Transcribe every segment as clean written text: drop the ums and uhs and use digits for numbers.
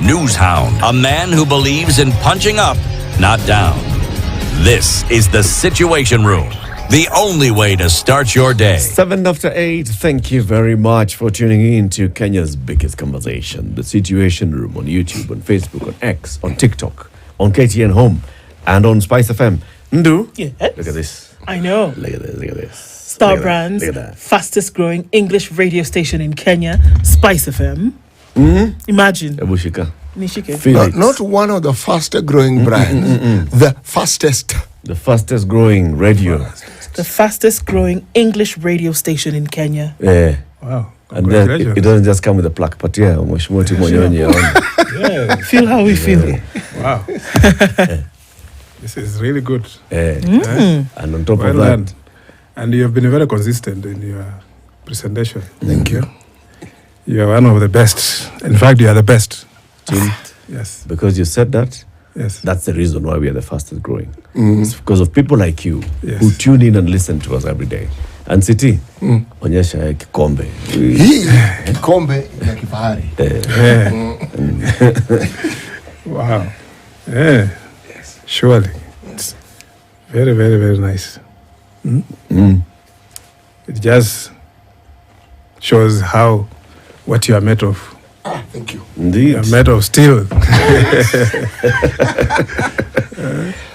news hound, a man who believes in punching up, not down. This is the Situation Room, the only way to start your day. 7:08. Thank you very much for tuning in to Kenya's biggest conversation, the Situation Room, on YouTube, on Facebook, on X, on TikTok, on KTN Home, and on Spice FM. Ndu? Yes. Look at this. I know. Look at this. Look at this. Star Look at Brands, that. Look at that. fastest growing English radio station in Kenya, Spice FM. Imagine. Ebushika. Nishike. Feel it. Not one of the fastest growing brands, the fastest. The fastest growing radio. The fastest growing English radio station in Kenya. Yeah. Wow. And then it doesn't just come with a plaque, but yeah, Mweshimoti Monyonyi. Yeah. Feel how we feel. Wow. This is really good. And on top Well of that, done. And you have been very consistent in your presentation. Thank you. You are one of the best. In fact, you are the best. Yes. because you said that, Yes. that's the reason why we are the fastest growing. It's because of people like you Yes. who tune in and listen to us every day. And City, onyesha kikombe. Hii kombe ya kifahari. Yeah. Wow. Yeah. Surely. It's very, very, very nice. It just shows what you are made of. Thank you. You Indeed. are made of steel.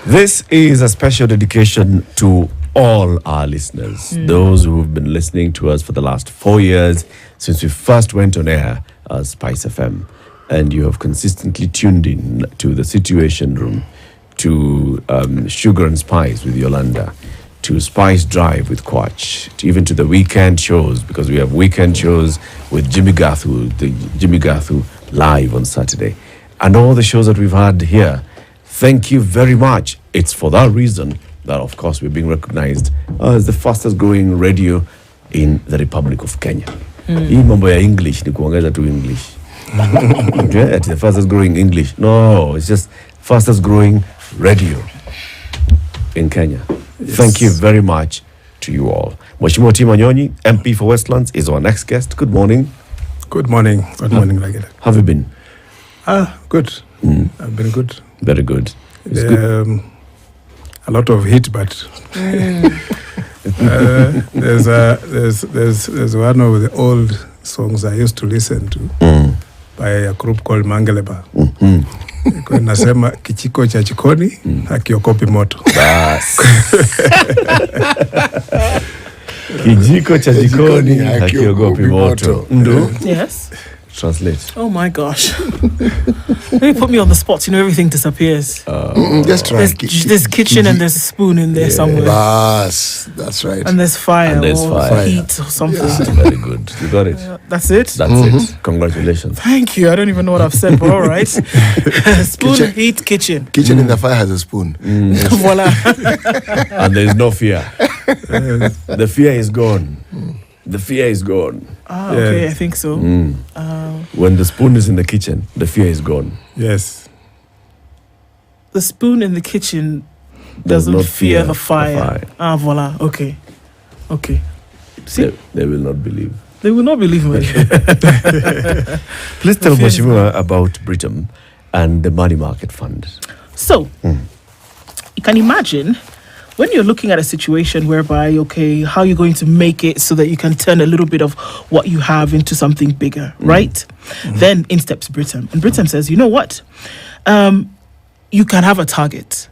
This is a special dedication to all our listeners, those who have been listening to us for the last 4 years since we first went on air as Spice FM. And you have consistently tuned in to the Situation Room, to Sugar and Spice with Yolanda, to Spice Drive with Quach, even to the weekend shows, because we have weekend shows with Jimmy Gathu, the Jimmy Gathu live on Saturday, and all the shows that we've had here. Thank you very much. It's for that reason that, of course, we're being recognized as the fastest growing radio in the Republic of Kenya. Hii mambo ya English ni kuongeza tu English. Yeah, it's the fastest growing English. No, it's just fastest growing radio in Kenya. Thank you very much to you all. Mheshimiwa Monyonyi, MP for Westlands, is our next guest. Good morning. Good morning. Good morning, Lagila. How have you been? Good. I've been good. Very good. It's good. A lot of heat, but there's one of the old songs I used to listen to by a group called Mangeleba. Kwa nasema kichiko cha chikoni hakiokopi moto. Bas. Kijiko cha jikoni hakiogopi moto. Ndu? Yes. Translate. Oh my gosh. When you put me on the spot, everything disappears. Just try. There's kitchen and there's a spoon in there somewhere. That's right. And there's fire And there's or fire. heat or something. Very good. You got it. That's it? That's it. Congratulations. Thank you. I don't even know what I've said, but all right. Spoon, Kitchen. heat, kitchen. Kitchen in the fire has a spoon. Voila. And there is no fear. The fear is gone. The fear is gone. Okay, I think so. When the spoon is in the kitchen, the fear is gone. yes. The spoon in the kitchen Does doesn't not fear the fire. Voila. Okay. See, They will not believe. they will not believe me. Please tell fear is Mheshimiwa about Britam and the money market fund. So, you can imagine when you're looking at a situation whereby, okay, how you're going to make it so that you can turn a little bit of what you have into something bigger, right? Then in steps Britam. And Britam says, you know what? You can have a target.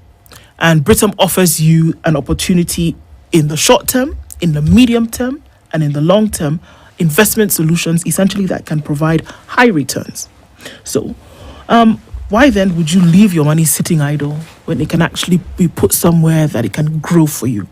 And Britam offers you an opportunity in the short term, in the medium term, and in the long term, investment solutions essentially that can provide high returns. So, why then would you leave your money sitting idle when it can actually be put somewhere that it can grow for you?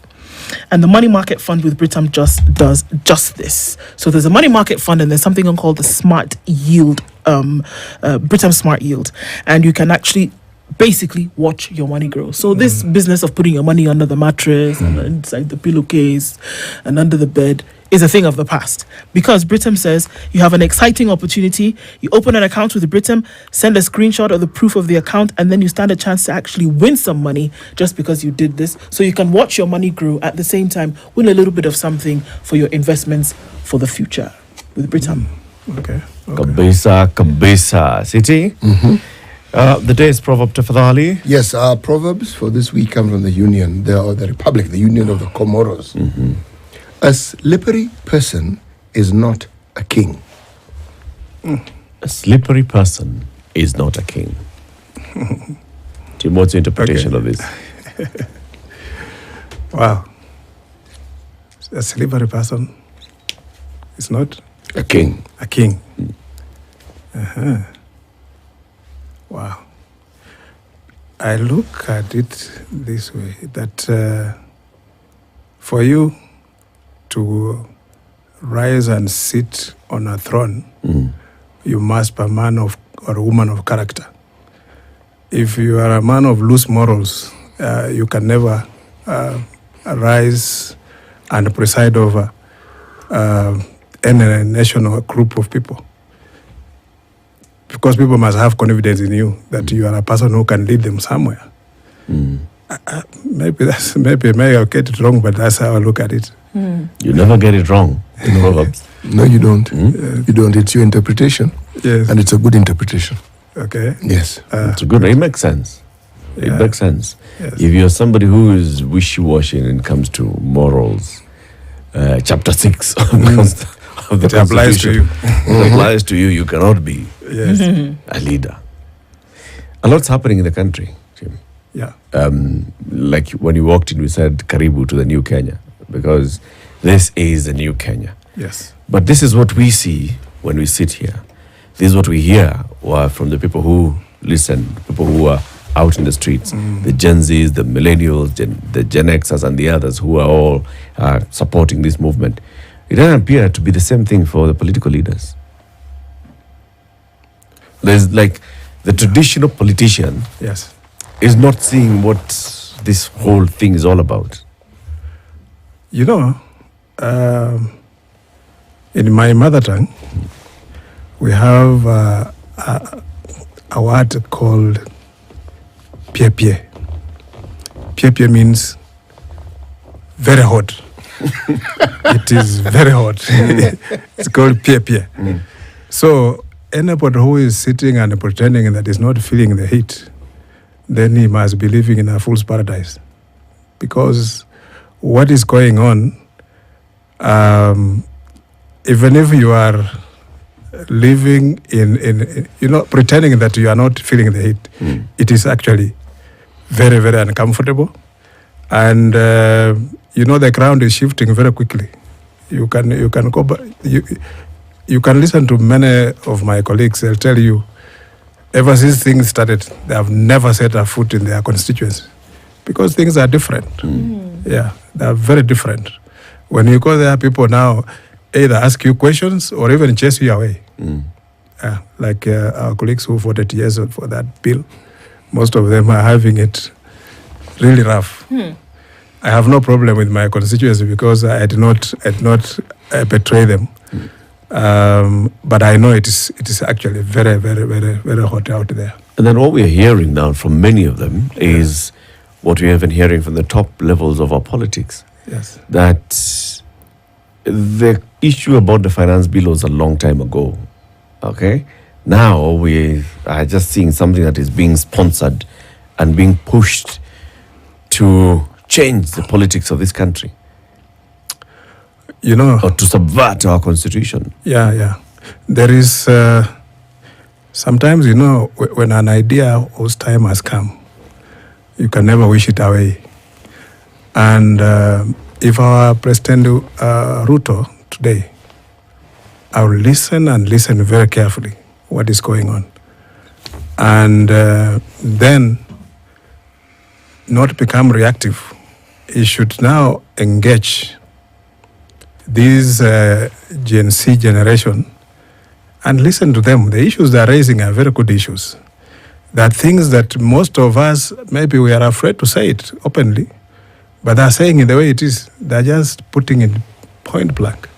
And the money market fund with Britam just does just this. So there's a money market fund and there's something called the Smart Yield, Britam Smart Yield. And you can actually basically watch your money grow. So this business of putting your money under the mattress and inside the pillowcase and under the bed is a thing of the past, because Britam says you have an exciting opportunity. You open an account with Britam, send a screenshot of the proof of the account, and then you stand a chance to actually win some money just because you did this. So you can watch your money grow at the same time, win a little bit of something for your investments for the future with Britam. Okay. Kabisa. City? The day's proverb, tafadhali. Yes, our proverbs for this week come from the Union, the Republic, the Union of the Comoros. A slippery person is not a king. A slippery person is not a king. Tim, what's your interpretation of this? Wow. A slippery person is not A king. a king. Wow. I look at it this way, that for you to rise and sit on a throne, you must be a man of or a woman of character. If you are a man of loose morals, you can never rise and preside over any nation or group of people. Because people must have confidence in you that you are a person who can lead them somewhere. Maybe I'll get it wrong, but that's how I look at it. You never get it wrong in Proverbs. No, you don't. You don't. It's your interpretation. Yes. And it's a good interpretation. Okay. Yes. It's a good. It makes sense. It Yeah. makes sense. Yes. If you're somebody who is wishy-washy when it comes to morals, chapter 6 of the It applies to Constitution, it applies to you. You cannot be Yes. a leader. A lot's happening in the country, Jim. Yeah. Like when you walked in, we said Karibu to the new Kenya, because this is the new Kenya. Yes. But this is what we see when we sit here. This is what we hear from the people who listen, people who are out in the streets, the Gen Zs, the millennials, the Gen Xers, and the others who are all supporting this movement. It doesn't appear to be the same thing for the political leaders. There's like the traditional politician Yes. is not seeing what this whole thing is all about. You know, in my mother tongue, we have a word called pie pie. Pie pie means very hot. It is very hot. It's called pie pie. So anybody who is sitting and pretending that is not feeling the heat, then he must be living in a fool's paradise. Because what is going on, even if you are living in pretending that you are not feeling the heat, it is actually very, very uncomfortable. And, the ground is shifting very quickly. You can go back, you can listen to many of my colleagues, they'll tell you, ever since things started, they have never set a foot in their constituency because things are different. Yeah, they are very different. When you go there, people now either ask you questions or even chase you away. Like our colleagues who voted yes for that bill, most of them are having it really rough. I have no problem with my constituency because I did not betray them. But I know it is actually very, very, very, very hot out there. And then what we are hearing now from many of them is what we have been hearing from the top levels of our politics. Yes. That the issue about the finance bill was a long time ago. Okay? Now we are just seeing something that is being sponsored and being pushed to change the politics of this country. Or to subvert our constitution. Yeah. There is, sometimes, when an idea whose time has come, you can never wish it away. And if our President Ruto today, I will listen very carefully what is going on. And then not become reactive. He should now engage this Gen Z generation and listen to them. The issues they are raising are very good issues. There are things that most of us, maybe we are afraid to say it openly, but they're saying it the way it is. They're just putting it point blank.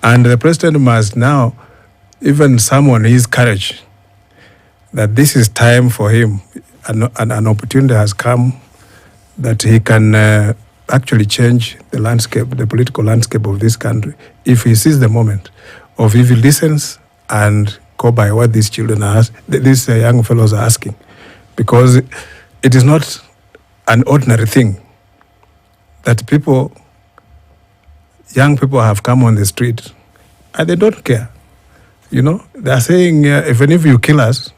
And the president must now even summon his courage that this is time for him. An opportunity has come that he can actually change the landscape, the political landscape of this country, if he sees the moment, or if he listens and go by what these children are, these young fellows are asking, because it is not an ordinary thing that young people have come on the street and they don't care. You know, they are saying, even if you kill us,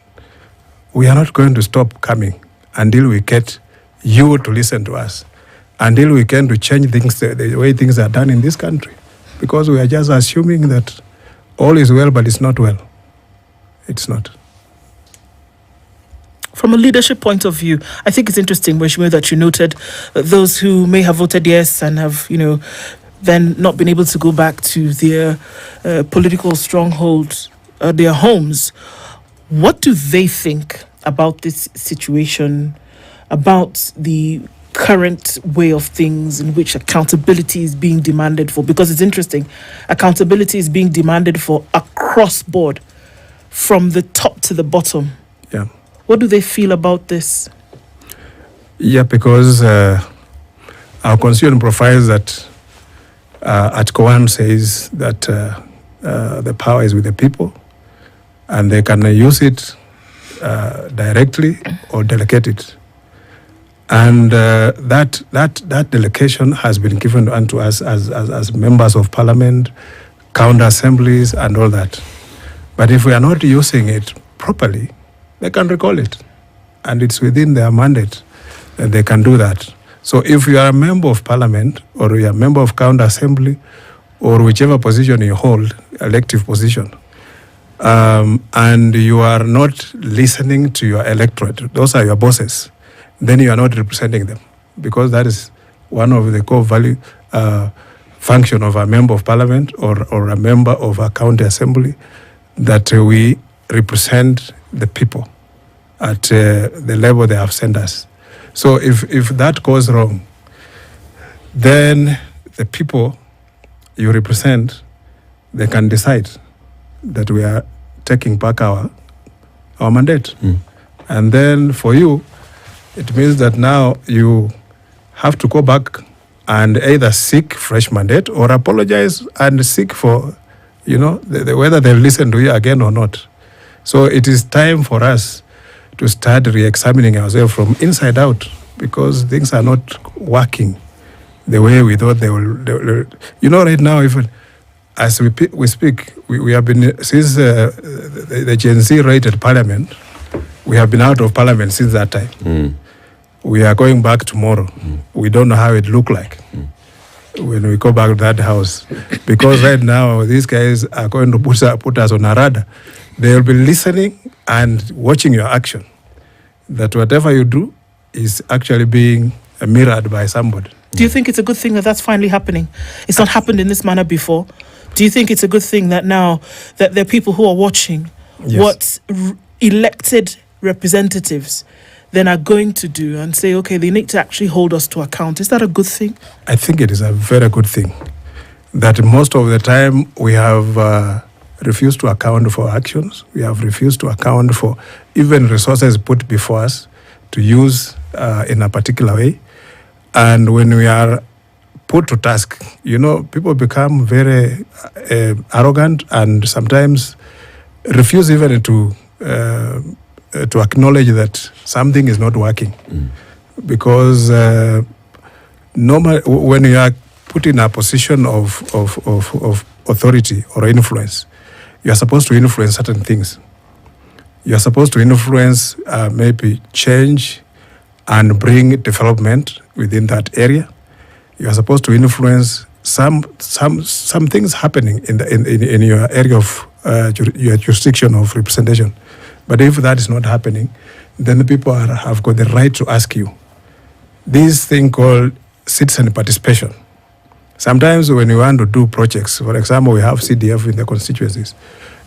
we are not going to stop coming until we get you to listen to us, until we can to change things, the way things are done in this country. Because we are just assuming that all is well, but it's not well. It's not. From a leadership point of view, I think it's interesting, Mheshimiwa, that you noted those who may have voted yes and have, then not been able to go back to their political strongholds, their homes. What do they think about this situation, about the current way of things in which accountability is being demanded for? Because it's interesting, accountability is being demanded for across board, from the top to the bottom. Yeah. What do they feel about this? Yeah, because our constitution provides that Article 1 says that the power is with the people and they can use it directly or delegate it. And that delegation has been given unto us as members of parliament, county assemblies, and all that. But if we are not using it properly, they can recall it. And it's within their mandate that they can do that. So if you are a member of parliament or you are a member of county assembly or whichever position you hold, elective position, and you are not listening to your electorate, those are your bosses, then you are not representing them, because that is one of the core value function of a member of parliament or a member of a county assembly, that we represent the people at the level they have sent us. So if that goes wrong, then the people you represent, they can decide that we are taking back our mandate. And then for you, it means that now you have to go back and either seek fresh mandate or apologize and seek for, whether they'll listen to you again or not. So it is time for us to start re-examining ourselves from inside out, because things are not working the way we thought they will. Right now, even as we speak, we have been, since the Gen Z raided Parliament, we have been out of Parliament since that time. We are going back tomorrow. We don't know how it look like when we go back to that house, because right now these guys are going to put us on a radar. They will be listening and watching your action, that whatever you do is actually being mirrored by somebody. Do you think it's a good thing that that's finally happening? It's not happened in this manner before. Do you think it's a good thing that now that there are people who are watching what elected representatives then are going to do and say, okay, they need to actually hold us to account? Is that a good thing? I think it is a very good thing. That most of the time we have refused to account for actions. We have refused to account for even resources put before us to use in a particular way. And when we are put to task, people become very arrogant and sometimes refuse even to acknowledge that something is not working. Because normally when you are put in a position of authority or influence, you are supposed to influence certain things. You are supposed to influence maybe change and bring development within that area. You are supposed to influence some things happening in your area of your jurisdiction of representation. But if that is not happening, then the people have got the right to ask you. This thing called citizen participation. Sometimes when you want to do projects, for example, we have CDF in the constituencies.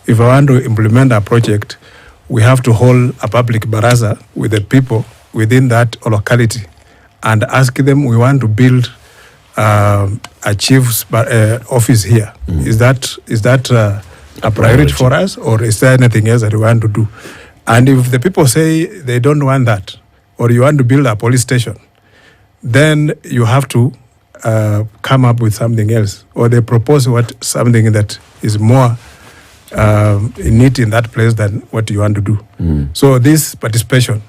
If I want to implement a project, we have to hold a public baraza with the people within that locality and ask them, we want to build a chief's office here. Is that a priority for us, or is there anything else that we want to do? And if the people say they don't want that, or you want to build a police station, then you have to come up with something else, or they propose something that is more neat in that place than what you want to do. So this participation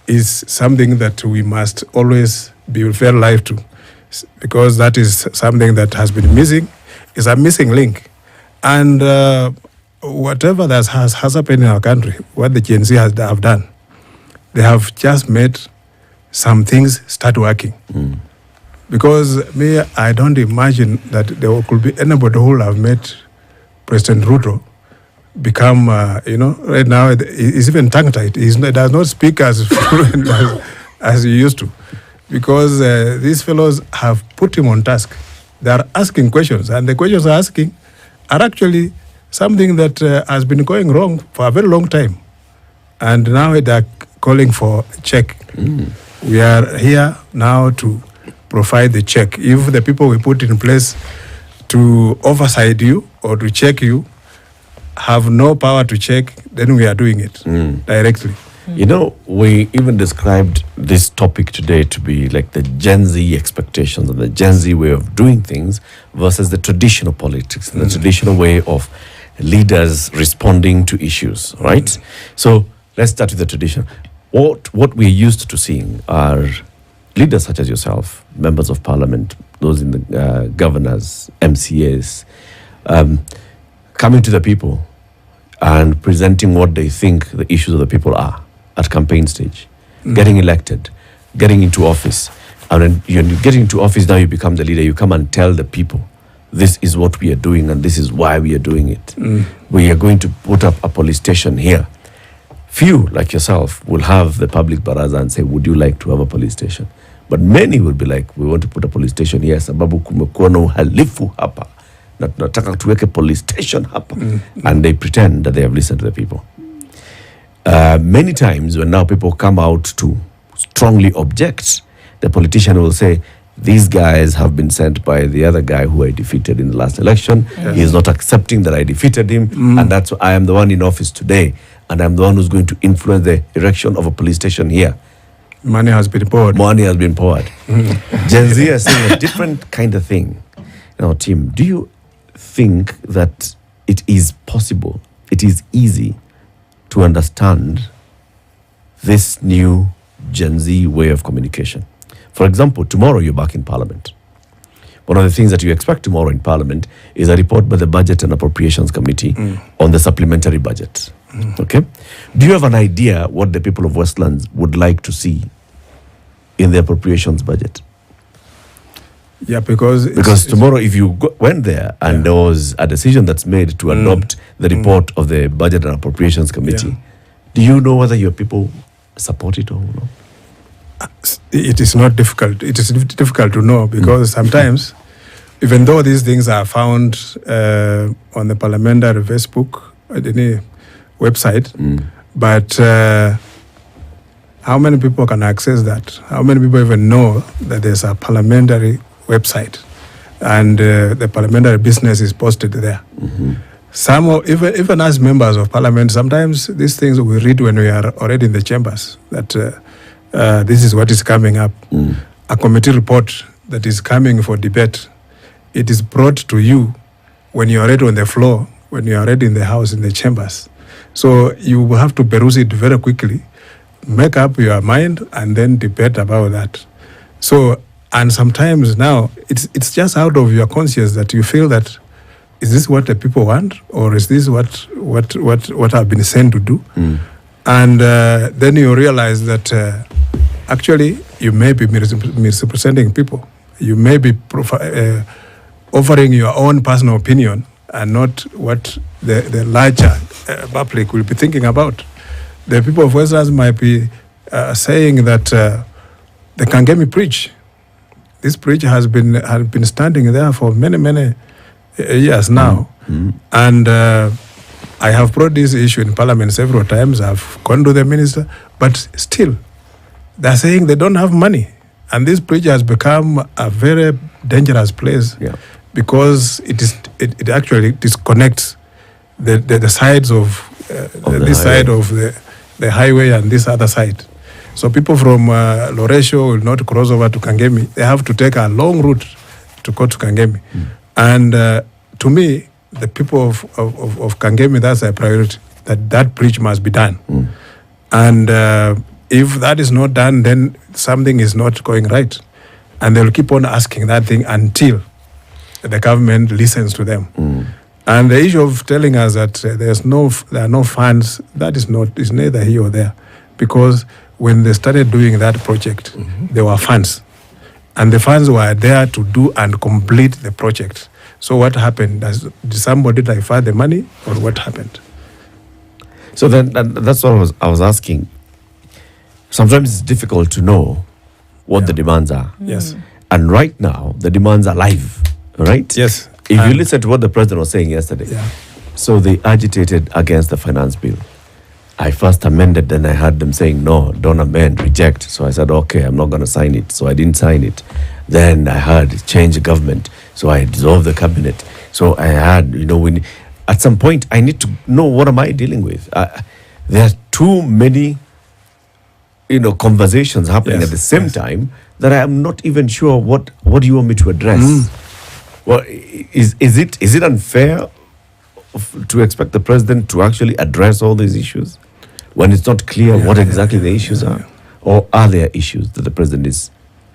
is something that we must always be very alive to, because that is something that has been missing, is a missing link. And whatever that has happened in our country, what the Gen Z have done, they have just made some things start working. Because I don't imagine that there could be anybody who will have made President Ruto become, right now he's even tongue-tied. He does not speak as fluent as he used to. Because these fellows have put him on task. They are asking questions, and the questions they're asking are actually something that has been going wrong for a very long time. And now they're calling for check. We are here now to provide the check. If the people we put in place to oversight you or to check you have no power to check, then we are doing it directly. You know, we even described this topic today to be like the Gen Z expectations and the Gen Z way of doing things versus the traditional politics, the traditional way of leaders responding to issues, right? So let's start with the tradition. What we're used to seeing are leaders such as yourself, members of parliament, those in the governors, MCAs, coming to the people and presenting what they think the issues of the people are at campaign stage, getting elected, getting into office. And when you're getting into office, now you become the leader. You come and tell the people, this is what we are doing and this is why we are doing it. We are going to put up a police station here. Few, like yourself, will have the public baraza and say, would you like to have a police station? But many will be like, we want to put a police station here, sababu kumekuwa na uhalifu hapa. Na tunataka tuweke police station hapa. And they pretend that they have listened to the people. Many times when now people come out to strongly object, the politician will say, these guys have been sent by the other guy who I defeated in the last election. He is not accepting that I defeated him. And that's why I am the one in office today. And I'm the one who's going to influence the erection of a police station here. Money has been poured. Money has been poured. Gen Z is saying a different kind of thing. Now, Tim, do you think that it is possible, it is easy to understand this new Gen Z way of communication? For example, tomorrow you're back in Parliament. One of the things that you expect tomorrow in Parliament is a report by the Budget and Appropriations Committee on the supplementary budget. Okay? Do you have an idea what the people of Westlands would like to see in the appropriations budget? Yeah, because tomorrow if you went there and there was a decision that's made to adopt the report of the Budget and Appropriations Committee, do you know whether your people support it or not? It is not difficult. It is difficult to know because sometimes, even though these things are found on the Parliamentary Facebook, any website, but how many people can access that? How many people even know that there's a Parliamentary website and the Parliamentary business is posted there? Some, even as members of Parliament, sometimes these things we read when we are already in the chambers, that this is what is coming up. A committee report that is coming for debate, it is brought to you when you are already on the floor, when you are already in the house, in the chambers. So you have to peruse it very quickly, make up your mind, and then debate about that. So, and sometimes now, it's just out of your conscience that you feel that, is this what the people want, or is this what I've been sent to do? And then you realize that actually you may be misrepresenting people. You may be offering your own personal opinion and not what the larger public will be thinking about. The people of Westlands might be saying that the Kangemi preach. This preach has been standing there for many years now. And I have brought this issue in Parliament several times. I've gone to the minister, but still, they're saying they don't have money. And this preach has become a very dangerous place because it actually disconnects the sides of this side of the highway and this other side. So people from Loresho will not cross over to Kangemi. They have to take a long route to go to Kangemi. And to me, the people of Kangemi, that's a priority, that bridge must be done. And if that is not done, then something is not going right. And they'll keep on asking that thing until the government listens to them. And the issue of telling us that there are no funds, that is neither here or there. Because when they started doing that project, there were funds. And the funds were there to do and complete the project. So what happened? Did somebody divert the money, or what happened? So then that's what I was asking. Sometimes it's difficult to know what the demands are. Yes. And right now, the demands are live, right? Yes. If you listen to what the president was saying yesterday, so they agitated against the finance bill. I first amended, then I heard them saying, no, don't amend, reject. So I said, okay, I'm not going to sign it. So I didn't sign it. Then I heard change the government. So I dissolved the cabinet. So I had, at some point, I need to know what am I dealing with. There are too many, conversations happening at the same time that I am not even sure what do you want me to address. Well, is it unfair to expect the president to actually address all these issues when it's not clear what exactly the issues are? Or are there issues that the president is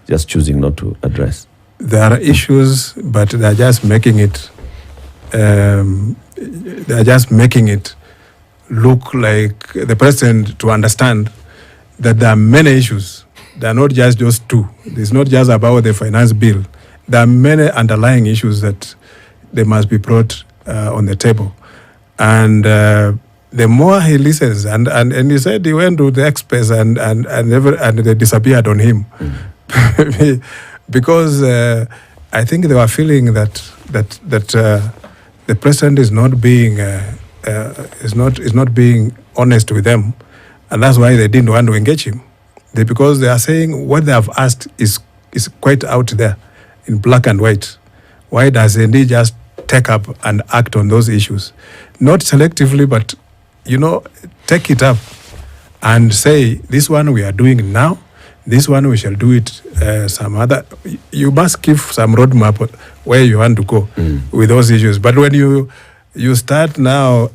just choosing not to address? There are issues, but they're just making it look like the president to understand that there are many issues. They are not just those two. It's not just about the finance bill. There are many underlying issues that they must be brought on the table. And the more he listens, and he said he went to the experts and they disappeared on him. Because I think they were feeling that the president is not being honest with them, and that's why they didn't want to engage him. Because they are saying what they have asked is quite out there in black and white. Why doesn't he just take up and act on those issues? Not selectively, but take it up and say, this one we are doing now, this one we shall do it some other. You must give some roadmap where you want to go with those issues. But when you start now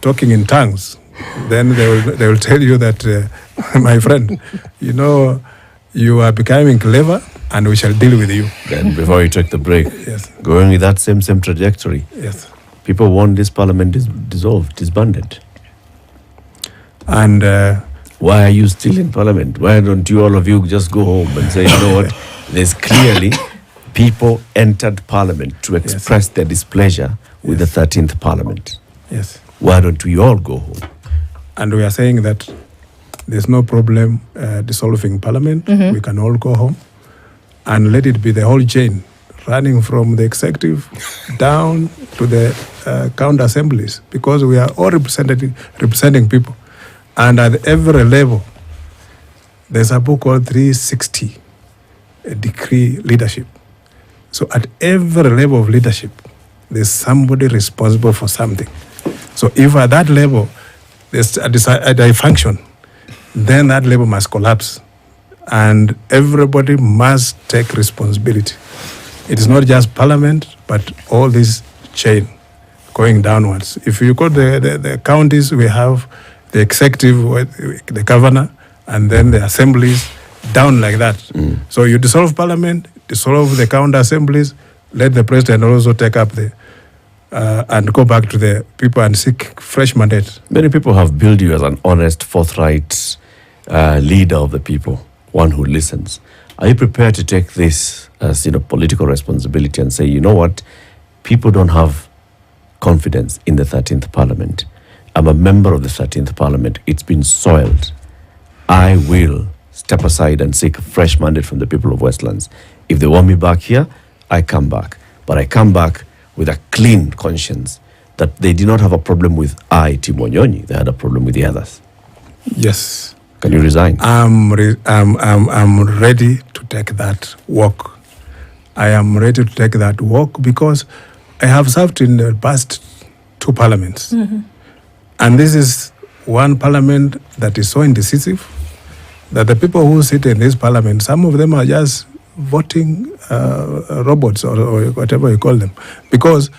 talking in tongues, then they will tell you that, my friend, you are becoming clever, and we shall deal with you. Then before you take the break, going with that same trajectory, people want this parliament disbanded. And why are you still in parliament? Why don't all of you just go home and say, you know what, there's clearly people entered parliament to express their displeasure with the 13th parliament. Yes. Why don't we all go home? And we are saying that there's no problem dissolving parliament. We can all go home and let it be the whole chain, running from the executive down to the county assemblies, because we are all representing people. And at every level, there's a book called 360 Degree Leadership. So at every level of leadership, there's somebody responsible for something. So if at that level there's a dysfunction, then that level must collapse. And everybody must take responsibility. It is not just parliament, but all this chain going downwards. If you go to the counties, we have the executive, the governor, and then the assemblies, down like that. So you dissolve parliament, dissolve the county assemblies, let the president also take up and go back to the people and seek fresh mandate. Many people have billed you as an honest, forthright leader of the people, one who listens. Are you prepared to take this as political responsibility and say, you know what, people don't have confidence in the 13th Parliament. I'm a member of the 13th Parliament. It's been soiled. I will step aside and seek a fresh mandate from the people of Westlands. If they want me back here, I come back. But I come back with a clean conscience that they did not have a problem with Tim Wanyonyi. They had a problem with the others. Yes. Can you resign? I'm ready to take that walk. I am ready to take that walk because I have served in the past 2 parliaments. And this is one parliament that is so indecisive that the people who sit in this parliament, some of them are just voting robots or whatever you call them. Because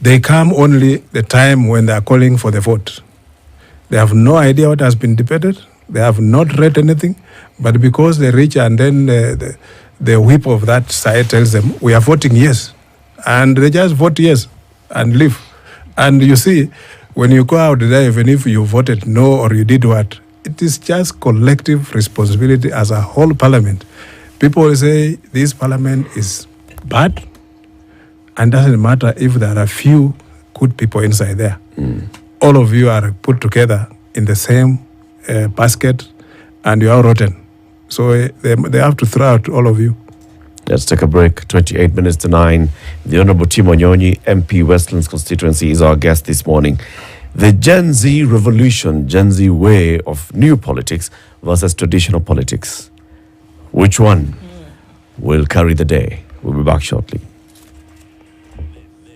They come only the time when they are calling for the vote. They have no idea what has been debated. They have not read anything. But because they reach and then the whip of that side tells them, we are voting yes. And they just vote yes and leave. And you see, when you go out there, even if you voted no or you did what, it is just collective responsibility as a whole parliament. People will say this parliament is bad, and doesn't matter if there are a few good people inside there. All of you are put together in the same basket, and you are rotten. So they have to throw out all of you. Let's take a break. 28 minutes to 9. The Honorable Timo Nyonyi, MP Westlands Constituency, is our guest this morning. The Gen Z revolution, Gen Z way of new politics versus traditional politics. Which one will carry the day? We'll be back shortly.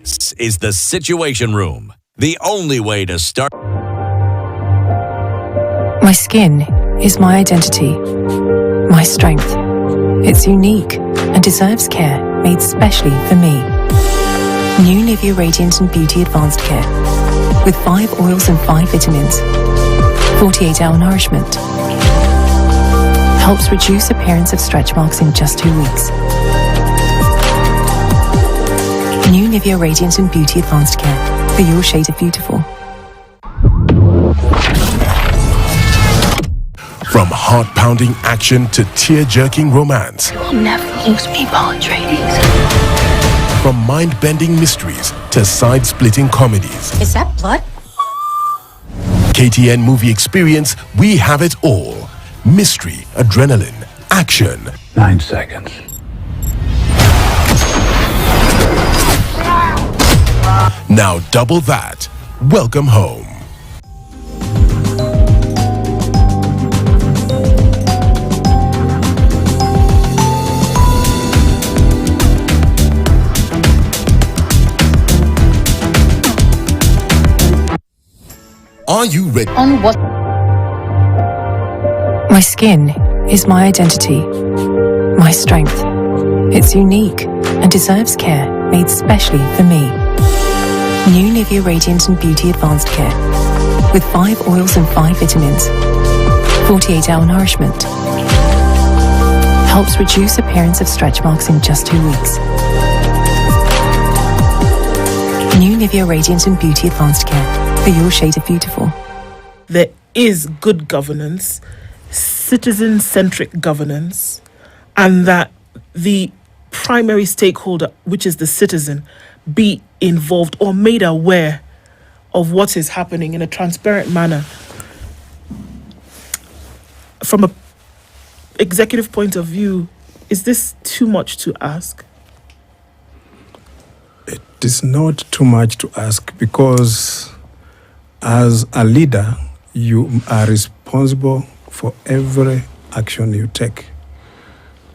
This is the Situation Room, the only way to start. My skin is my identity, my strength. It's unique and deserves care made specially for me. New Nivea Radiant and Beauty Advanced Care with 5 oils and 5 vitamins. 48-hour nourishment. Helps reduce appearance of stretch marks in just 2 weeks. New Nivea Radiant and Beauty Advanced Care for your shade of beautiful. From heart-pounding action to tear-jerking romance. You will never lose me, Padres. From mind-bending mysteries to side-splitting comedies. Is that blood? KTN Movie Experience, we have it all. Mystery, adrenaline, action. 9 seconds. Now double that. Welcome home. Are you ready? On what? My skin is my identity, my strength. It's unique and deserves care made specially for me. New Nivea Radiant and Beauty Advanced Care with 5 oils and 5 vitamins. 48-hour nourishment. Helps reduce appearance of stretch marks in just 2 weeks. New Nivea Radiant and Beauty Advanced Care for your shade of beautiful. There is good governance, citizen-centric governance, and that the primary stakeholder, which is the citizen, be involved or made aware of what is happening in a transparent manner. From an executive point of view, is this too much to ask? It is not too much to ask because as a leader, you are responsible for every action you take.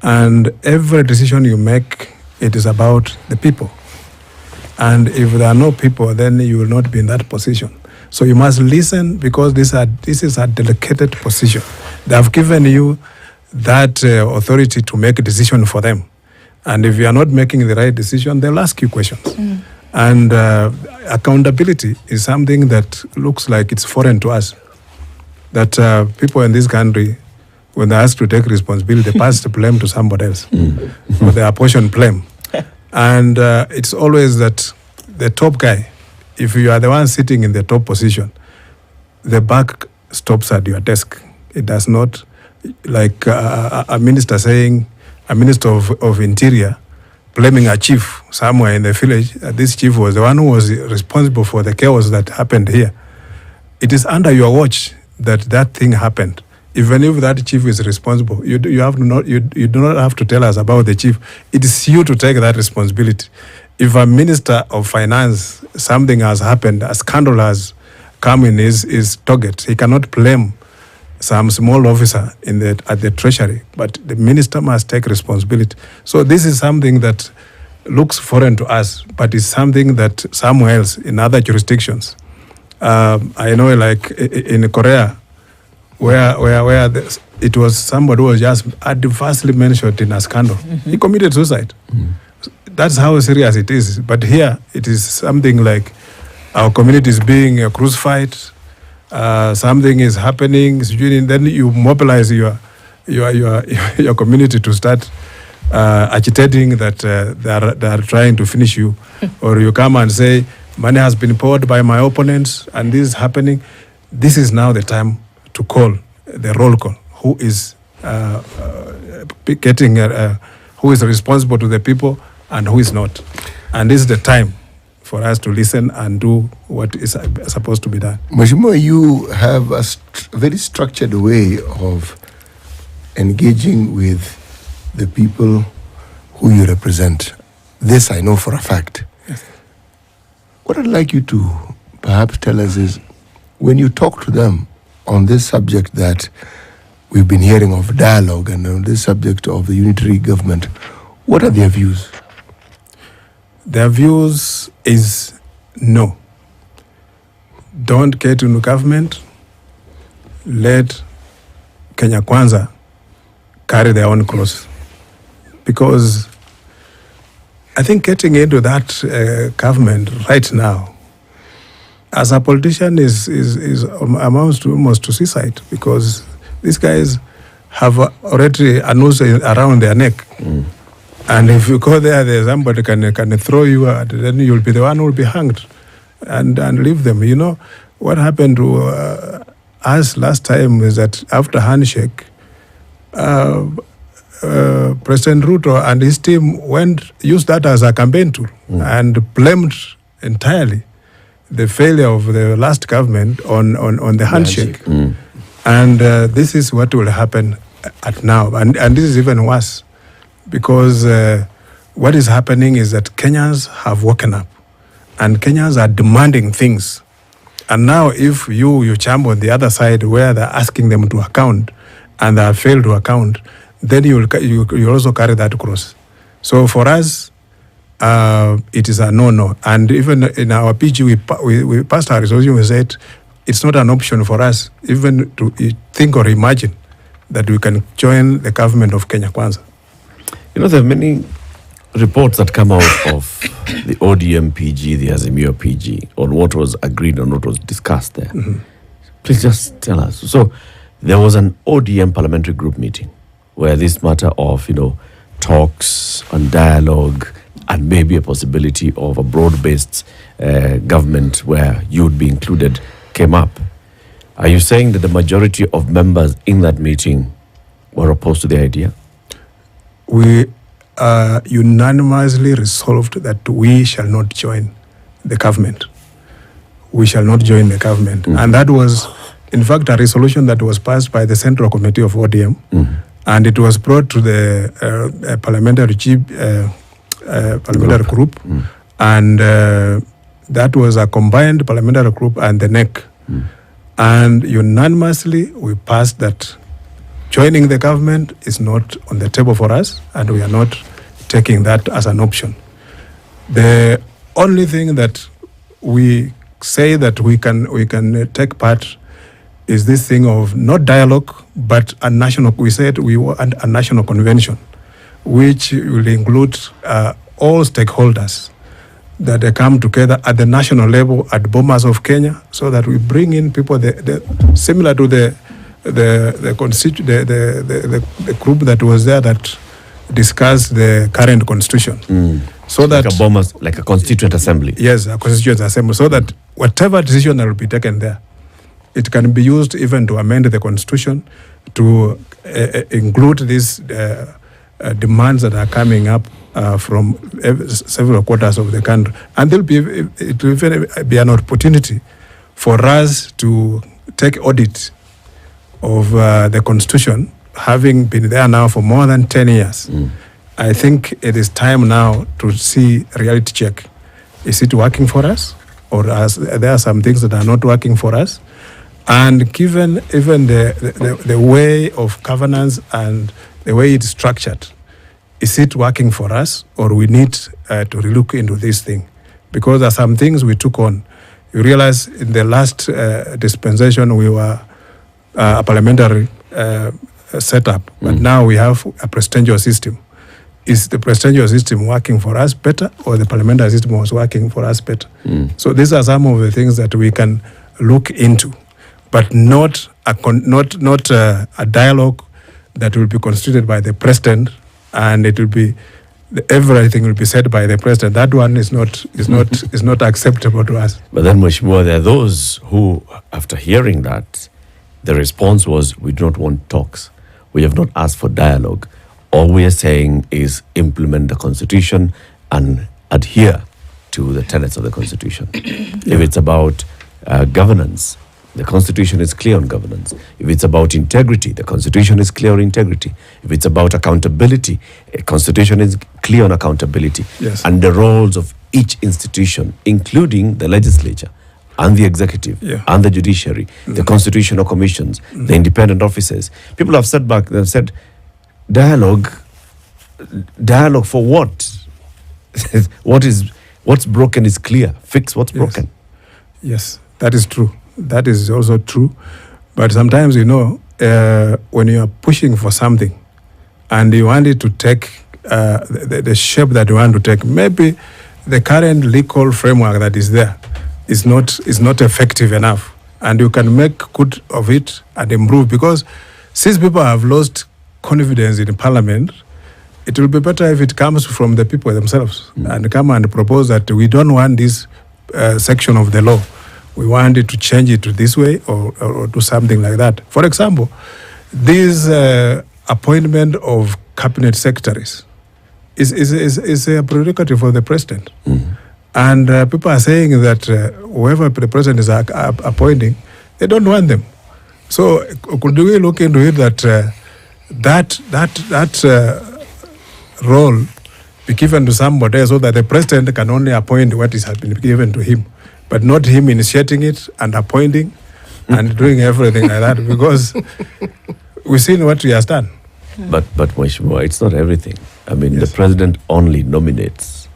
And every decision you make, it is about the people. And if there are no people, then you will not be in that position. So you must listen because this is a delicate position. They have given you that authority to make a decision for them. And if you are not making the right decision, they'll ask you questions. And accountability is something that looks like it's foreign to us. That people in this country, when they're asked to take responsibility, they pass the blame to somebody else. Or they apportion blame. And it's always that the top guy, if you are the one sitting in the top position, the buck stops at your desk. It does not, like a minister saying, a minister of interior, blaming a chief somewhere in the village. This chief was the one who was responsible for the chaos that happened here. It is under your watch that thing happened. Even if that chief is responsible, you do not have to tell us about the chief. It is you to take that responsibility. If a minister of finance, something has happened, a scandal has come in his target, he cannot blame some small officer at the treasury, but the minister must take responsibility. So this is something that looks foreign to us, but is something that somewhere else in other jurisdictions. I know, like in Korea, where it was somebody who was just adversely mentioned in a scandal. He committed suicide. that's how serious it is. But here, it is something like our community is being crucified. Something is happening. Then you mobilize your community to start agitating that they are trying to finish you, or you come and say money has been poured by my opponents and this is happening. This is now the time to call the roll call. Who is who is responsible to the people and who is not? And this is the time for us to listen and do what is supposed to be done. Mheshimiwa, you have a very structured way of engaging with the people who you represent. This I know for a fact. Yes. What I'd like you to perhaps tell us is, when you talk to them on this subject that we've been hearing of, dialogue, and on this subject of the unitary government, what are their views? Their views is no. Don't get into government. Let Kenya Kwanza carry their own cross. Because I think getting into that government right now, as a politician, is amounts to almost to suicide, because these guys have already a noose around their neck. And if you go there, somebody can throw you out, then you'll be the one who will be hanged and leave them. You know, what happened to us last time is that after handshake, President Ruto and his team used that as a campaign tool and blamed entirely the failure of the last government on the handshake. And this is what will happen at now. And this is even worse, because what is happening is that Kenyans have woken up and Kenyans are demanding things. And now if you jump on the other side where they're asking them to account and they have failed to account, then you also carry that cross. So for us, it is a no-no. And even in our PG, we passed our resolution, we said it's not an option for us even to think or imagine that we can join the government of Kenya Kwanza. You know, there are many reports that come out of the ODM PG, the Azimio PG, on what was agreed and what was discussed there. Please just tell us. So there was an ODM parliamentary group meeting where this matter of, talks and dialogue and maybe a possibility of a broad-based government where you would be included came up. Are you saying that the majority of members in that meeting were opposed to the idea? We unanimously resolved that we shall not join the government. We shall not join the government. And that was, in fact, a resolution that was passed by the Central Committee of ODM. And it was brought to the parliamentary group. And that was a combined parliamentary group and the NEC. And unanimously, we passed that joining the government is not on the table for us, and we are not taking that as an option. The only thing that we say that we can take part is this thing of not dialogue, but a national. We said we want a national convention, which will include all stakeholders, that they come together at the national level at Bomas of Kenya, so that we bring in people similar to the group that was there that discussed the current constitution. So that like a Bomas, like a constituent assembly. Yes, a constituent assembly, so that whatever decision that will be taken there, it can be used even to amend the constitution to include these demands that are coming up from several quarters of the country. And it will even be an opportunity for us to take audit of the constitution, having been there now for more than 10 years. I think it is time now to see a reality check. Is it working for us? Or there are some things that are not working for us? And given even the way of governance and the way it's structured, is it working for us, or we need to relook into this thing? Because there are some things we took on. You realize in the last dispensation we were a parliamentary setup, but now we have a presidential system. is the presidential system working for us better, or the parliamentary system was working for us better? So these are some of the things that we can look into, but not a dialogue that will be constituted by the president, and it will be everything will be said by the president. That one is not acceptable to us. But then, Mheshimiwa, there are those who, after hearing that, the response was, we do not want talks. We have not asked for dialogue. All we are saying is implement the Constitution and adhere to the tenets of the Constitution. If it's about governance, the Constitution is clear on governance. If it's about integrity, the Constitution is clear on integrity. If it's about accountability, a Constitution is clear on accountability. Yes. And the roles of each institution, including the legislature and the executive and the judiciary, the constitutional commissions, the independent officers. People have said back, they've said, dialogue for what? What's broken is clear. Fix what's broken. Yes, that is true. That is also true. But sometimes, when you are pushing for something and you want it to take the shape that you want to take, maybe the current legal framework that is there is not effective enough. And you can make good of it and improve, because since people have lost confidence in Parliament, it will be better if it comes from the people themselves and come and propose that we don't want this section of the law. We want it to change it to this way or do something like that. For example, this appointment of cabinet secretaries is a prerogative for the president. And people are saying that whoever the president is appointing, they don't want them. So could we look into it that role be given to somebody else, so that the president can only appoint what has been given to him, but not him initiating it and appointing and doing everything like that, because we've seen what he has done. But Mheshimiwa, it's not everything. I mean, the president only nominates.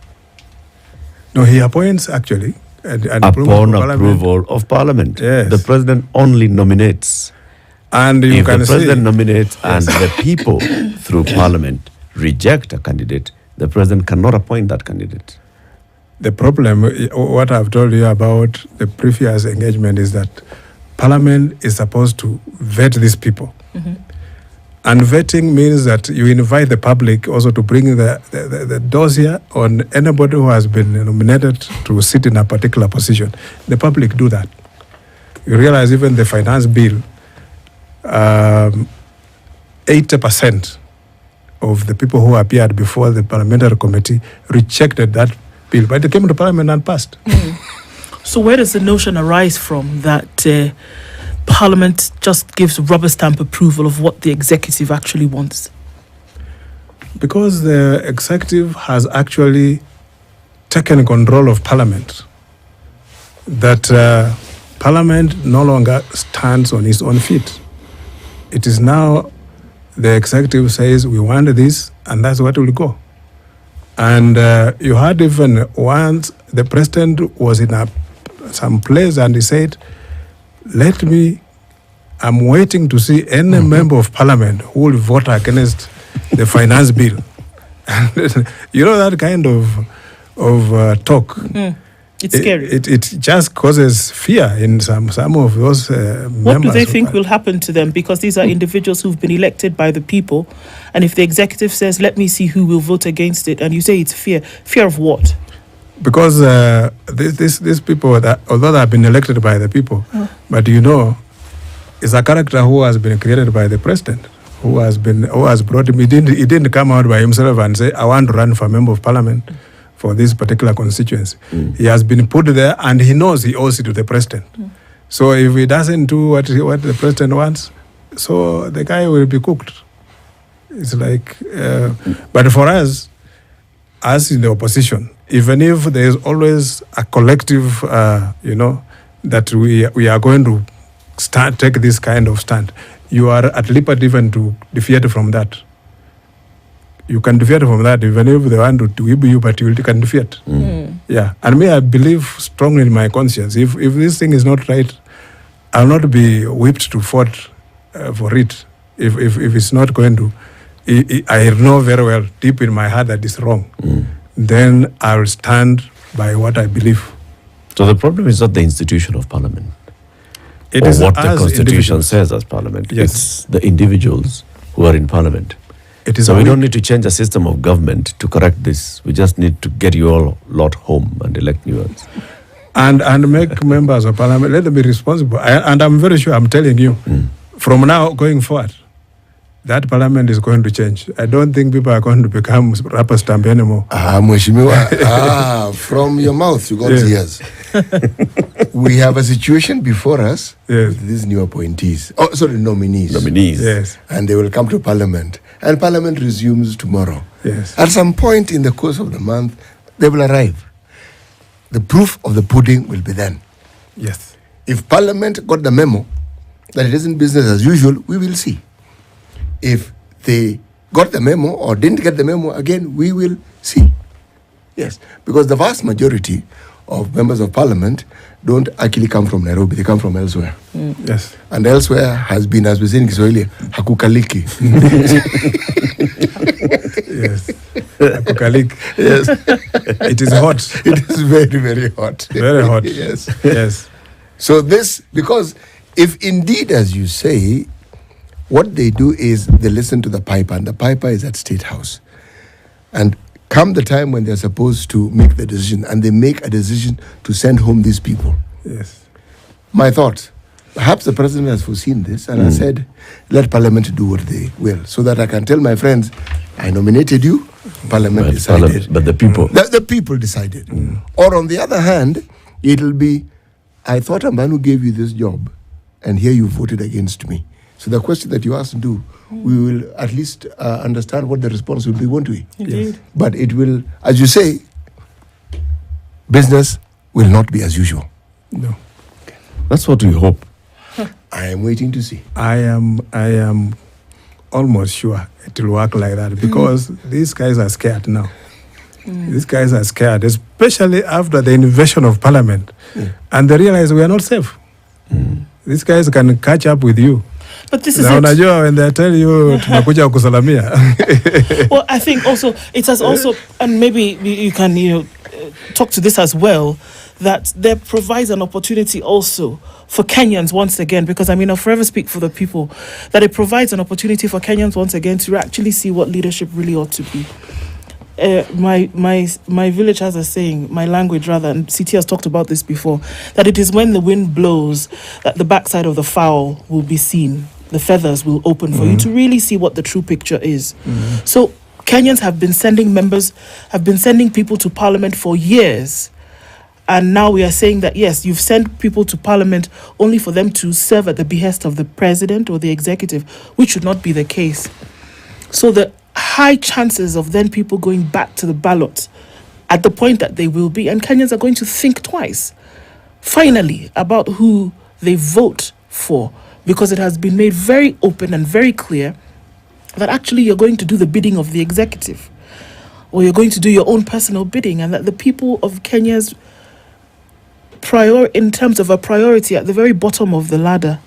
No, he appoints actually. And upon approval of Parliament. Yes. The president only nominates. And you if can the president nominates and the people through Parliament reject a candidate, the president cannot appoint that candidate. The problem, what I've told you about the previous engagement, is that Parliament is supposed to vet these people. And vetting means that you invite the public also to bring the dossier on anybody who has been nominated to sit in a particular position. The public do that. You realize even the finance bill, 80% of the people who appeared before the parliamentary committee rejected that bill, but it came to Parliament and passed. So where does the notion arise from that Parliament just gives rubber stamp approval of what the executive actually wants? Because the executive has actually taken control of Parliament. That Parliament no longer stands on its own feet. It is now the executive says, we want this, and that's what will go. And you heard even once the president was in some place and he said, I'm waiting to see any member of Parliament who will vote against the finance bill. You know, that kind of talk. It's scary. It just causes fear in some of those members. What do they think will happen to them? Because these are individuals who've been elected by the people. And if the executive says, let me see who will vote against it, and you say it's fear of what? Because these people, that, although they have been elected by the people, but is a character who has been created by the president, who has brought him. He didn't come out by himself and say, I want to run for member of Parliament for this particular constituency. He has been put there, and he knows he owes it to the president. So if he doesn't do what the president wants, so the guy will be cooked. It's like, but for us, as in the opposition, even if there is always a collective, that we are going to take this kind of stand, you are at liberty even to deviate from that. You can deviate from that, even if they want to whip you, but you can deviate. Yeah, and I believe strongly in my conscience. If this thing is not right, I'll not be whipped to fight for it. If it's not going to I know very well, deep in my heart, that is wrong, then I will stand by what I believe. So the problem is not the institution of Parliament. It or is what the us Constitution individuals. says as Parliament. Yes. It's the individuals who are in Parliament. It is So we only- don't need to change the system of government to correct this. We just need to get you all lot home and elect new ones. and make members of Parliament, let them be responsible. And I'm very sure, I'm telling you, from now going forward, that Parliament is going to change. I don't think people are going to become rubber stamp anymore. Mheshimiwa, from your mouth you got Yes. tears. We have a situation before us Yes. with these new appointees. Nominees. Nominees. Yes, And they will come to Parliament. And Parliament resumes tomorrow. yes. At some point in the course of the month, they will arrive. The proof of the pudding will be then. Yes. If Parliament got the memo that it isn't business as usual, we will see. If they got the memo or didn't get the memo, again, we will see. Yes, because the vast majority of members of Parliament don't actually come from Nairobi, they come from elsewhere. Yes. And elsewhere has been, as we say in Kiswahili, hakukaliki. Yes. Apocalyptic. Yes, It is hot. it is very, very hot. Very hot. Yes. Yes. So this, because if indeed, as you say, what they do is they listen to the piper, and the piper is at State House. And come the time when they're supposed to make the decision, and they make a decision to send home these people. Yes. My thought, perhaps the president has foreseen this and has said, let Parliament do what they will, so that I can tell my friends, I nominated you, Parliament decided. But the people. The people decided. Or on the other hand, it'll be, I thought a man who gave you this job, and here you voted against me. So the question that you asked do, we will at least understand what the response will be, won't we? Indeed. But it will, as you say, business will not be as usual. No. That's what we hope. I am waiting to see. I am almost sure it will work like that because these guys are scared now. These guys are scared, especially after the invasion of Parliament. And they realize we are not safe. These guys can catch up with you. But this is Na it. unajua when they tell you tunakuja kusalamia. Well, I think also it has also, and maybe you can talk to this as well, that there provides an opportunity also for Kenyans once again, because I mean I'll forever speak for the people, that it provides an opportunity for Kenyans once again to actually see what leadership really ought to be. My village has a saying, my language rather, and CT has talked about this before, that it is when the wind blows that the backside of the fowl will be seen. The feathers will open for you to really see what the true picture is. So Kenyans have been sending people to Parliament for years. And now we are saying that, yes, you've sent people to Parliament only for them to serve at the behest of the president or the executive, which should not be the case. So the high chances of then people going back to the ballot at the point that they will be, and Kenyans are going to think twice, finally, about who they vote for, because it has been made very open and very clear that actually you're going to do the bidding of the executive, or you're going to do your own personal bidding, and that the people of Kenya's in terms of a priority at the very bottom of the ladder.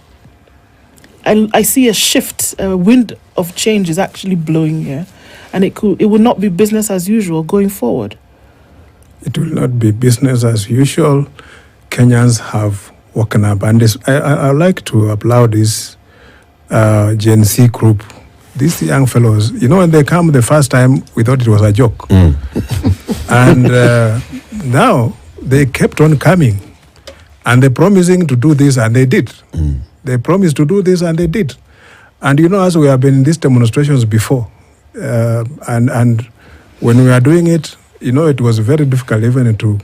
I see a shift, a wind of change is actually blowing here, and it will not be business as usual going forward. It will not be business as usual. Kenyans have woken up, and I like to applaud this Gen Z group. These young fellows, when they come the first time, we thought it was a joke. And now they kept on coming. And they're promising to do this, and they did. They promised to do this, and they did. And as we have been in these demonstrations before, and when we were doing it, it was very difficult even to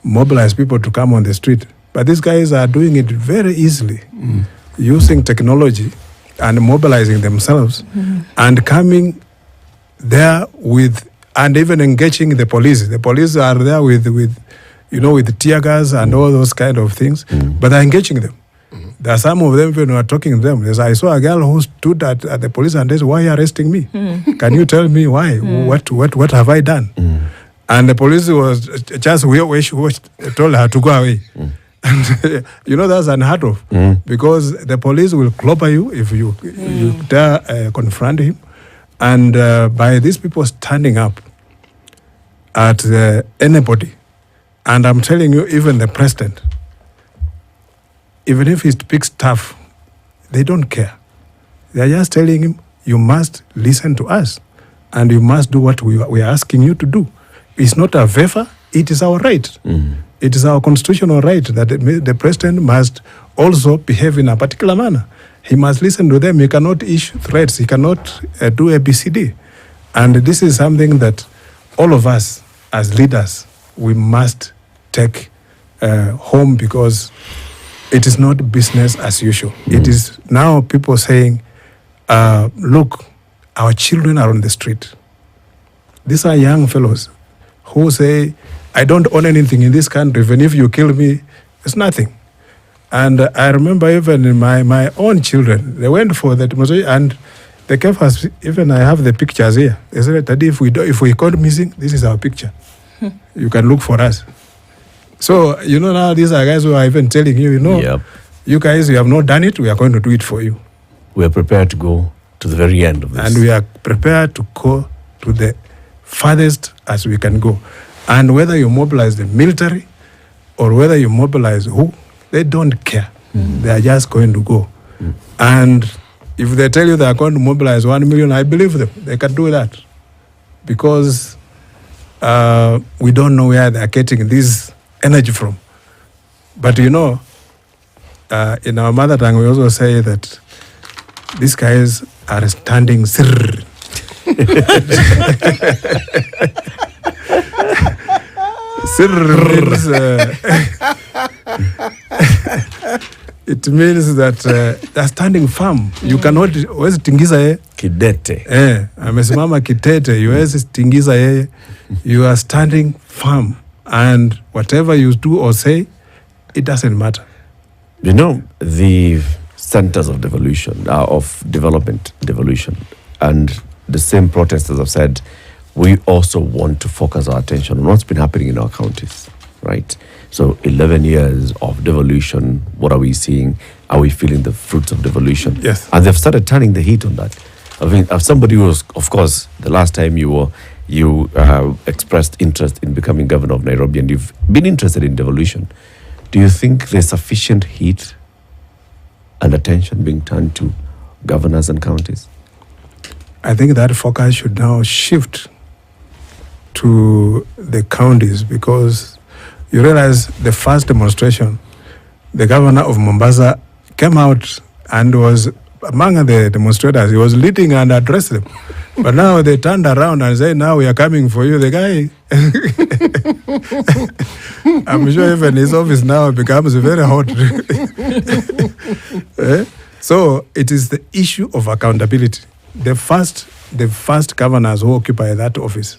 mobilize people to come on the street. But these guys are doing it very easily, using technology and mobilizing themselves, and coming there and even engaging the police. The police are there with tear gas and all those kind of things, but they're engaging them. There are some of them when we are talking to them. I saw a girl who stood at the police and said, "Why are you arresting me? Can you tell me why? What have I done?" And the police was just told her to go away. And that's unheard of, because the police will clobber you if you dare confront him. And by these people standing up at anybody, and I'm telling you, even the president, even if he speaks tough, they don't care. They are just telling him, you must listen to us and you must do what we are asking you to do. It's not a favor, it is our right. It is our constitutional right that the president must also behave in a particular manner. He must listen to them. He cannot issue threats. He cannot do ABCD. And this is something that all of us as leaders, we must take home, because it is not business as usual. It is now people saying, look, our children are on the street. These are young fellows who say, I don't own anything in this country. Even if you kill me, it's nothing. And I remember even in my own children, they went for the demonstration and they gave us, even I have the pictures here. They said, Daddy, if we got missing, this is our picture. You can look for us. So, now these are guys who are even telling you, you guys, you have not done it, we are going to do it for you. We are prepared to go to the very end of this. And we are prepared to go to the farthest as we can go. And whether you mobilize the military or whether you mobilize who, they don't care. They are just going to go. And if they tell you they are going to mobilize 1 million, I believe them. They can do that. Because we don't know where they are getting this energy from. But in our mother tongue, we also say that these guys are standing sirr. Sirr means, it means that they're standing firm. You cannot, huwezi tingiza yeye. Kidete. Amesimama kitete, huwezi tingiza yeye. You are standing firm. And whatever you do or say, it doesn't matter. The centers of devolution, devolution, and the same protesters have said, we also want to focus our attention on what's been happening in our counties, right? So 11 years of devolution, what are we seeing? Are we feeling the fruits of devolution? Yes. And they've started turning the heat on that. I mean, as somebody who was, of course, the last time you expressed interest in becoming governor of Nairobi, and you've been interested in devolution, do you think there's sufficient heat and attention being turned to governors and counties? I think that focus should now shift to the counties, because you realize the first demonstration, the governor of Mombasa came out and was among the demonstrators. He was leading and addressed them. But now they turned around and said, now we are coming for you. The guy, I'm sure even his office now becomes very hot. So it is the issue of accountability. The first governors who occupy that office,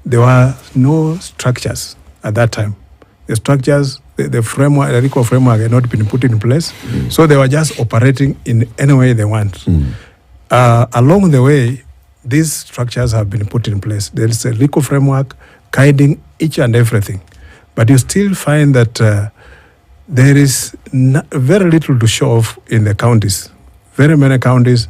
there were no structures at that time. The structures, the framework, the legal framework had not been put in place. So they were just operating in any way they want. Along the way, these structures have been put in place. There is a legal framework guiding each and everything. But you still find that there is very little to show off in the counties. Very many counties,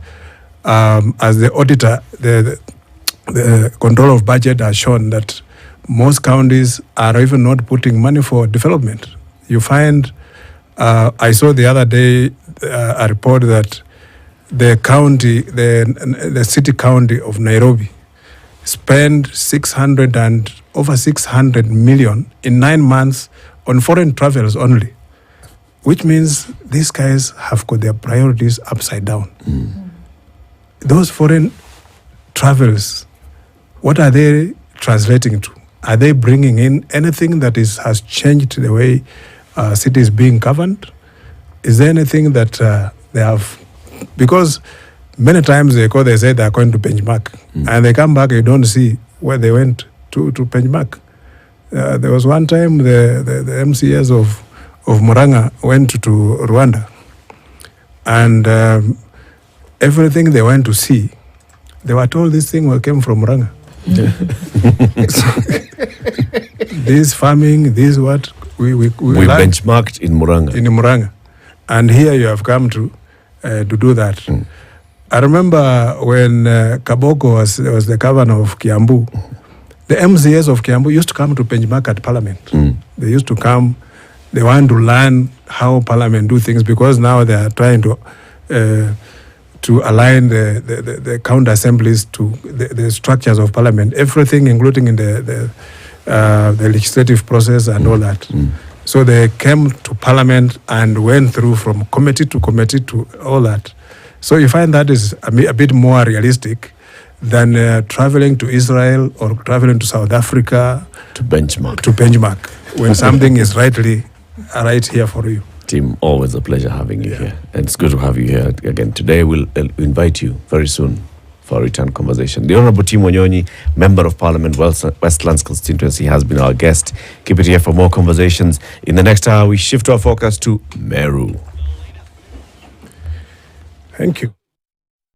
as the auditor, the control of budget has shown that most counties are even not putting money for development. You find, I saw the other day a report that the county, the city county of Nairobi spent over 600 million in 9 months on foreign travels only, which means these guys have got their priorities upside down. Those foreign travels, what are they translating to? Are they bringing in anything that has changed the way city is being governed? Is there anything that they have? Because many times they say they are going to benchmark, and they come back, you don't see where they went to benchmark. There was one time the MCS of Muranga went to Rwanda, and everything they went to see, they were told this thing came from Muranga. This farming, this what we benchmarked in Muranga. In Muranga, and here you have come to do that. I remember when Kaboko was the governor of Kiambu, the MCAs of Kiambu used to come to Benchmark at Parliament. They used to come. They want to learn how Parliament do things, because now they are trying to align the county assemblies to the structures of Parliament, everything, including in the legislative process and all that. So they came to Parliament and went through from committee to all that. So you find that is a bit more realistic than traveling to Israel or traveling to South Africa to benchmark. When something is right here for you. Tim, always a pleasure having you here. And it's good to have you here again. Today we'll invite you very soon for a return conversation. The Honorable Tim Wanyonyi, Member of Parliament, Westlands Constituency, has been our guest. Keep it here for more conversations. In the next hour, we shift our focus to Meru. Thank you.